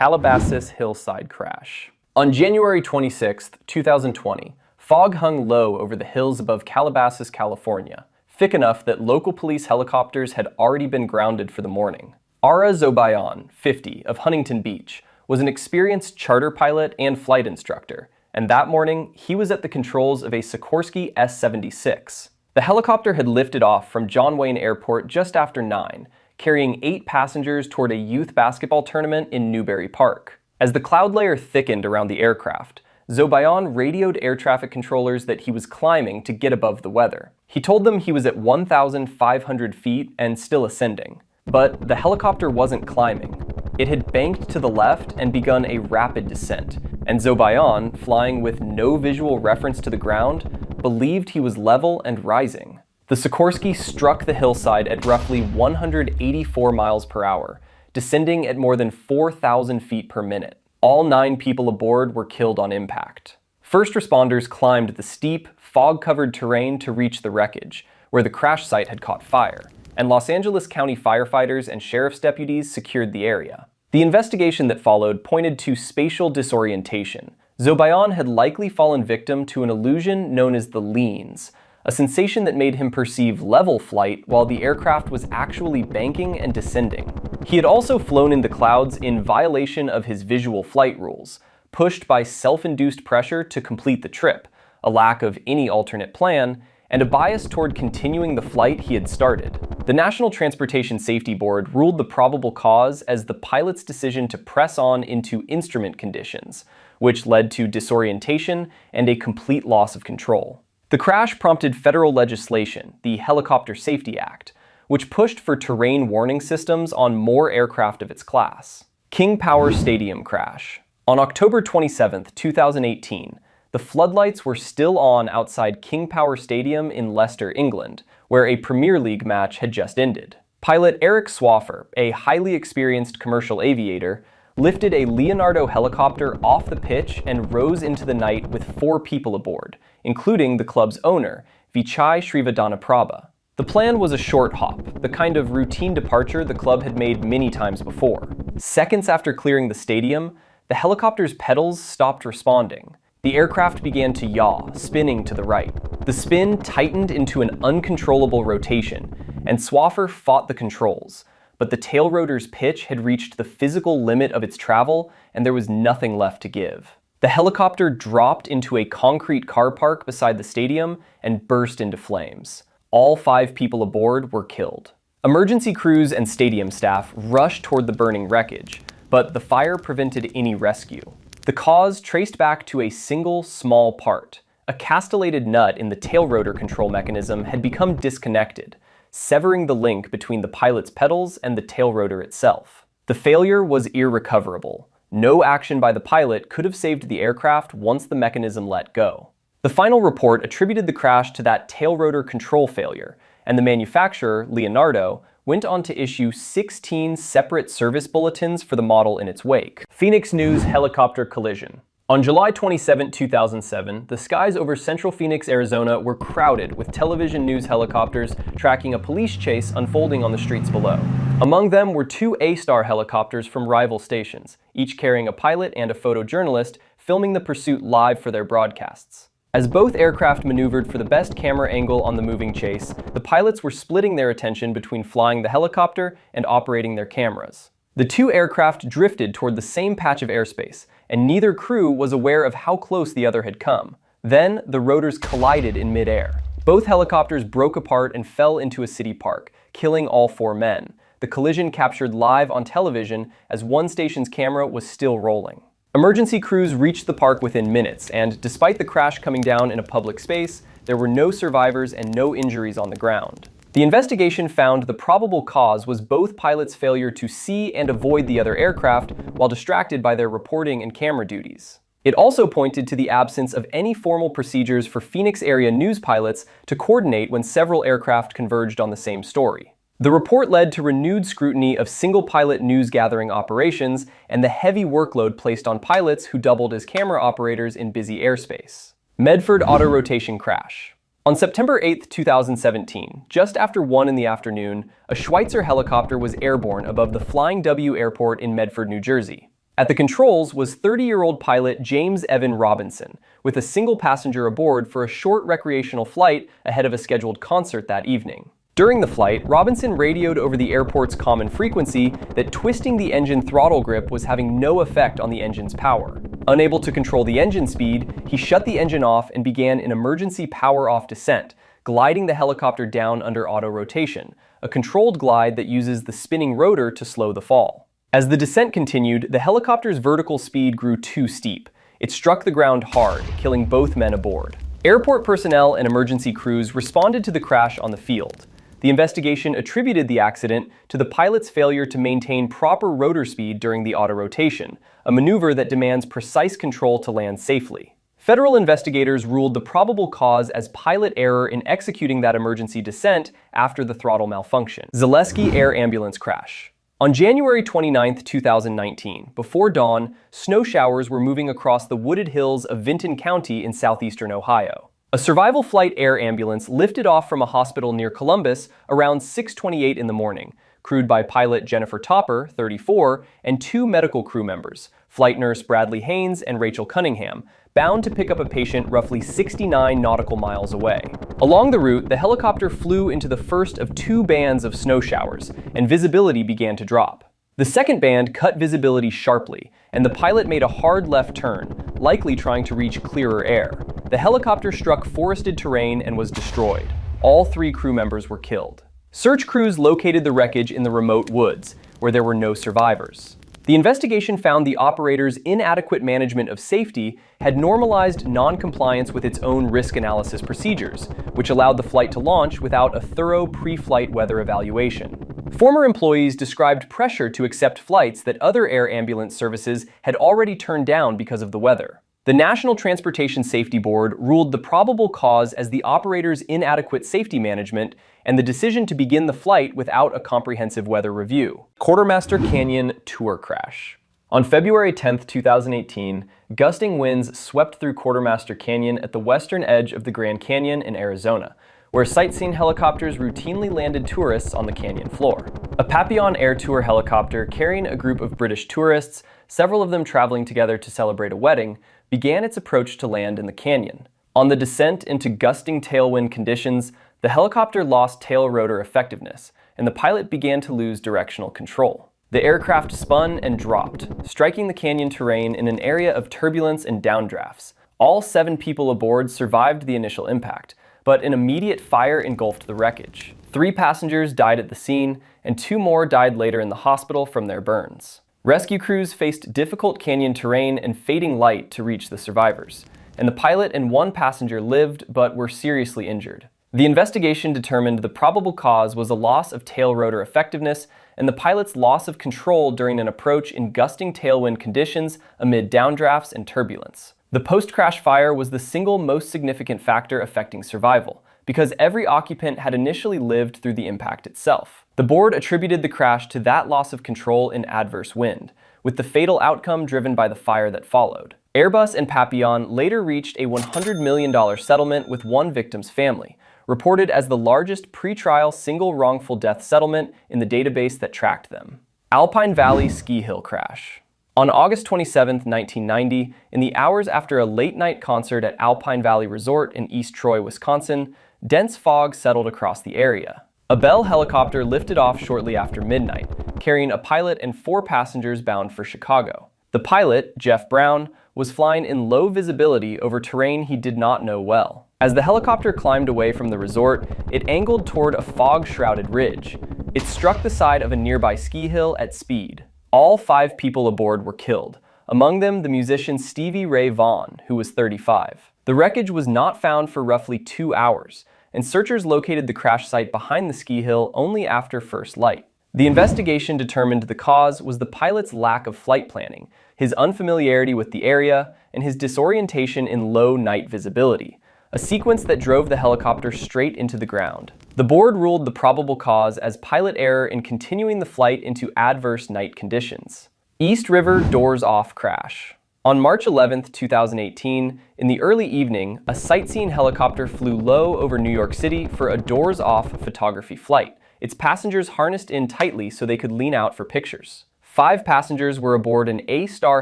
Calabasas hillside crash. On January 26, 2020, fog hung low over the hills above Calabasas, California, thick enough that local police helicopters had already been grounded for the morning. Ara Zobayan, 50, of Huntington Beach, was an experienced charter pilot and flight instructor, and that morning he was at the controls of a Sikorsky S-76. The helicopter had lifted off from John Wayne Airport just after 9, carrying 8 passengers toward a youth basketball tournament in Newbury Park. As the cloud layer thickened around the aircraft, Zobayan radioed air traffic controllers that he was climbing to get above the weather. He told them he was at 1,500 feet and still ascending. But the helicopter wasn't climbing. It had banked to the left and begun a rapid descent, and Zobayan, flying with no visual reference to the ground, believed he was level and rising. The Sikorsky struck the hillside at roughly 184 miles per hour, descending at more than 4,000 feet per minute. All 9 people aboard were killed on impact. First responders climbed the steep, fog-covered terrain to reach the wreckage, where the crash site had caught fire, and Los Angeles County firefighters and sheriff's deputies secured the area. The investigation that followed pointed to spatial disorientation. Zobayan had likely fallen victim to an illusion known as the leans, a sensation that made him perceive level flight while the aircraft was actually banking and descending. He had also flown in the clouds in violation of his visual flight rules, pushed by self-induced pressure to complete the trip, a lack of any alternate plan, and a bias toward continuing the flight he had started. The National Transportation Safety Board ruled the probable cause as the pilot's decision to press on into instrument conditions, which led to disorientation and a complete loss of control. The crash prompted federal legislation, the Helicopter Safety Act, which pushed for terrain warning systems on more aircraft of its class. King Power Stadium crash. On October 27, 2018, the floodlights were still on outside King Power Stadium in Leicester, England, where a Premier League match had just ended. Pilot Eric Swaffer, a highly experienced commercial aviator, lifted a Leonardo helicopter off the pitch and rose into the night with 4 people aboard, including the club's owner, Vichai Srivadanaprabha. The plan was a short hop, the kind of routine departure the club had made many times before. Seconds after clearing the stadium, the helicopter's pedals stopped responding. The aircraft began to yaw, spinning to the right. The spin tightened into an uncontrollable rotation, and Swaffer fought the controls, but the tail rotor's pitch had reached the physical limit of its travel, and there was nothing left to give. The helicopter dropped into a concrete car park beside the stadium and burst into flames. All 5 people aboard were killed. Emergency crews and stadium staff rushed toward the burning wreckage, but the fire prevented any rescue. The cause traced back to a single small part. A castellated nut in the tail rotor control mechanism had become disconnected, severing the link between the pilot's pedals and the tail rotor itself. The failure was irrecoverable. No action by the pilot could have saved the aircraft once the mechanism let go. The final report attributed the crash to that tail rotor control failure, and the manufacturer, Leonardo, went on to issue 16 separate service bulletins for the model in its wake. Phoenix News helicopter collision. On July 27, 2007, the skies over central Phoenix, Arizona were crowded with television news helicopters tracking a police chase unfolding on the streets below. Among them were 2 A-Star helicopters from rival stations, each carrying a pilot and a photojournalist filming the pursuit live for their broadcasts. As both aircraft maneuvered for the best camera angle on the moving chase, the pilots were splitting their attention between flying the helicopter and operating their cameras. The 2 aircraft drifted toward the same patch of airspace, and neither crew was aware of how close the other had come. Then, the rotors collided in midair. Both helicopters broke apart and fell into a city park, killing all 4 men. The collision captured live on television as one station's camera was still rolling. Emergency crews reached the park within minutes, and despite the crash coming down in a public space, there were no survivors and no injuries on the ground. The investigation found the probable cause was both pilots' failure to see and avoid the other aircraft while distracted by their reporting and camera duties. It also pointed to the absence of any formal procedures for Phoenix area news pilots to coordinate when several aircraft converged on the same story. The report led to renewed scrutiny of single-pilot news-gathering operations and the heavy workload placed on pilots who doubled as camera operators in busy airspace. Medford autorotation crash. On September 8, 2017, just after 1 in the afternoon, a Schweitzer helicopter was airborne above the Flying W Airport in Medford, New Jersey. At the controls was 30-year-old pilot James Evan Robinson, with a single passenger aboard for a short recreational flight ahead of a scheduled concert that evening. During the flight, Robinson radioed over the airport's common frequency that twisting the engine throttle grip was having no effect on the engine's power. Unable to control the engine speed, he shut the engine off and began an emergency power-off descent, gliding the helicopter down under autorotation, a controlled glide that uses the spinning rotor to slow the fall. As the descent continued, the helicopter's vertical speed grew too steep. It struck the ground hard, killing both men aboard. Airport personnel and emergency crews responded to the crash on the field. The investigation attributed the accident to the pilot's failure to maintain proper rotor speed during the autorotation, a maneuver that demands precise control to land safely. Federal investigators ruled the probable cause as pilot error in executing that emergency descent after the throttle malfunction. Zaleski Air Ambulance Crash. On January 29, 2019, before dawn, snow showers were moving across the wooded hills of Vinton County in southeastern Ohio. A survival flight air ambulance lifted off from a hospital near Columbus around 6:28 in the morning, crewed by pilot Jennifer Topper, 34, and two medical crew members, flight nurse Bradley Haynes and Rachel Cunningham, bound to pick up a patient roughly 69 nautical miles away. Along the route, the helicopter flew into the first of two bands of snow showers, and visibility began to drop. The second band cut visibility sharply, and the pilot made a hard left turn, likely trying to reach clearer air. The helicopter struck forested terrain and was destroyed. All three crew members were killed. Search crews located the wreckage in the remote woods, where there were no survivors. The investigation found the operator's inadequate management of safety had normalized non-compliance with its own risk analysis procedures, which allowed the flight to launch without a thorough pre-flight weather evaluation. Former employees described pressure to accept flights that other air ambulance services had already turned down because of the weather. The National Transportation Safety Board ruled the probable cause as the operator's inadequate safety management and the decision to begin the flight without a comprehensive weather review. Quartermaster Canyon tour crash. On February 10, 2018, gusting winds swept through Quartermaster Canyon at the western edge of the Grand Canyon in Arizona, where sightseeing helicopters routinely landed tourists on the canyon floor. A Papillon Air Tour helicopter carrying a group of British tourists, several of them traveling together to celebrate a wedding, began its approach to land in the canyon. On the descent into gusting tailwind conditions, the helicopter lost tail rotor effectiveness, and the pilot began to lose directional control. The aircraft spun and dropped, striking the canyon terrain in an area of turbulence and downdrafts. All 7 people aboard survived the initial impact, but an immediate fire engulfed the wreckage. 3 passengers died at the scene, and 2 more died later in the hospital from their burns. Rescue crews faced difficult canyon terrain and fading light to reach the survivors, and the pilot and 1 passenger lived but were seriously injured. The investigation determined the probable cause was a loss of tail rotor effectiveness and the pilot's loss of control during an approach in gusting tailwind conditions amid downdrafts and turbulence. The post-crash fire was the single most significant factor affecting survival, because every occupant had initially lived through the impact itself. The board attributed the crash to that loss of control in adverse wind, with the fatal outcome driven by the fire that followed. Airbus and Papillon later reached a $100 million settlement with 1 victim's family, reported as the largest pre-trial single wrongful death settlement in the database that tracked them. Alpine Valley ski hill crash. On August 27, 1990, in the hours after a late-night concert at Alpine Valley Resort in East Troy, Wisconsin, dense fog settled across the area. A Bell helicopter lifted off shortly after midnight, carrying a pilot and 4 passengers bound for Chicago. The pilot, Jeff Brown, was flying in low visibility over terrain he did not know well. As the helicopter climbed away from the resort, it angled toward a fog-shrouded ridge. It struck the side of a nearby ski hill at speed. All 5 people aboard were killed, among them the musician Stevie Ray Vaughan, who was 35. The wreckage was not found for roughly 2 hours, and searchers located the crash site behind the ski hill only after first light. The investigation determined the cause was the pilot's lack of flight planning, his unfamiliarity with the area, and his disorientation in low night visibility, a sequence that drove the helicopter straight into the ground. The board ruled the probable cause as pilot error in continuing the flight into adverse night conditions. East River doors off crash. On March 11, 2018, in the early evening, a sightseeing helicopter flew low over New York City for a doors-off photography flight, its passengers harnessed in tightly so they could lean out for pictures. 5 passengers were aboard an A-Star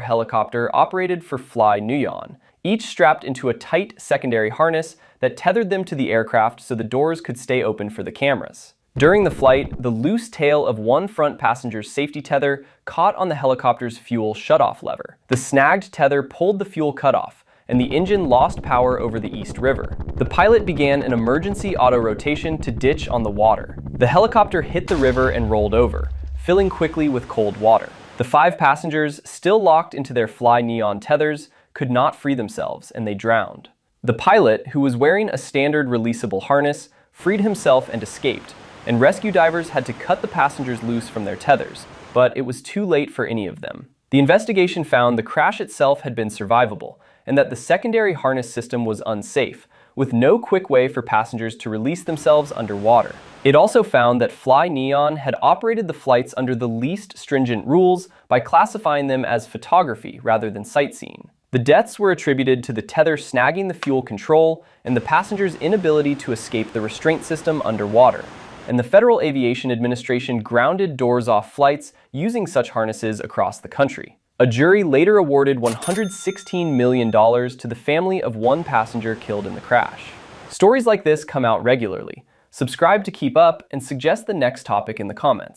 helicopter operated for Fly Nguyen, each strapped into a tight secondary harness that tethered them to the aircraft so the doors could stay open for the cameras. During the flight, the loose tail of one front passenger's safety tether caught on the helicopter's fuel shutoff lever. The snagged tether pulled the fuel cutoff, and the engine lost power over the East River. The pilot began an emergency auto-rotation to ditch on the water. The helicopter hit the river and rolled over, filling quickly with cold water. The 5 passengers, still locked into their Fly Nguyen tethers, could not free themselves, and they drowned. The pilot, who was wearing a standard releasable harness, freed himself and escaped, and rescue divers had to cut the passengers loose from their tethers, but it was too late for any of them. The investigation found the crash itself had been survivable, and that the secondary harness system was unsafe, with no quick way for passengers to release themselves underwater. It also found that Fly Nguyen had operated the flights under the least stringent rules by classifying them as photography rather than sightseeing. The deaths were attributed to the tether snagging the fuel control and the passengers' inability to escape the restraint system underwater, and the Federal Aviation Administration grounded doors-off flights using such harnesses across the country. A jury later awarded $116 million to the family of one passenger killed in the crash. Stories like this come out regularly. Subscribe to keep up and suggest the next topic in the comments.